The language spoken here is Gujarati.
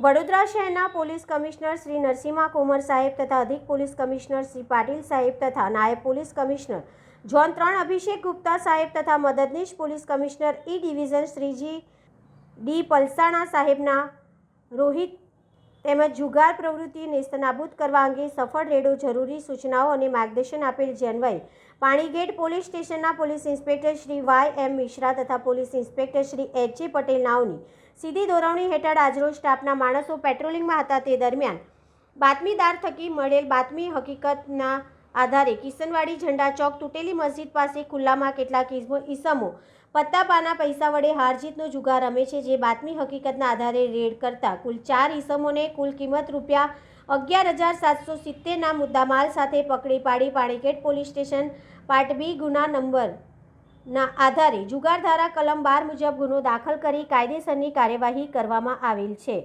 વડોદરા શહેરના પોલીસ કમિશનર શ્રી નરસિંહા કોમર સાહેબ તથા અધિક પોલીસ કમિશનર શ્રી પાટીલ સાહેબ તથા નાયબ પોલીસ કમિશનર ઝોન 3 અભિષેક ગુપ્તા સાહેબ તથા મદદનીશ પોલીસ કમિશનર ઈ ડિવિઝન શ્રીજી ડી પલસાણા સાહેબના રોહિત તેમજ જુગાર પ્રવૃત્તિ નેસ્તનાબૂદ કરવા અંગે સફળ રેડો જરૂરી સૂચનાઓ અને માર્ગદર્શન આપેલ જે અન્વયે પાણીગેટ પોલીસ સ્ટેશનના પોલીસ ઇન્સ્પેક્ટર શ્રી વાય એમ મિશ્રા તથા પોલીસ ઇન્સ્પેક્ટર શ્રી એચ જે પટેલ નાઓની સીધી દોરવણી હેઠળ આજરોજ સ્ટાફના માણસો પેટ્રોલિંગમાં હતા તે દરમિયાન બાતમીદાર થકી મળેલ બાતમી હકીકતના આધારે કિશનવાડી ઝંડા ચોક તૂટેલી મસ્જિદ પાસે ખુલ્લામાં કેટલાક ઈસમો પત્તાપાના પૈસા વડે હારજીતનો જુગાર રમે છે, જે બાતમી હકીકતના આધારે રેડ કરતા કુલ 4 ઈસમોને કુલ કિંમત રૂપિયા 11,770ના મુદ્દામાલ સાથે પકડી પાડી Panigate police station part B ગુના નંબરના આધારે જુગાર ધારા કલમ 12 મુજબ ગુનો દાખલ કરી કાયદેસરની કાર્યવાહી કરવામાં આવેલ છે।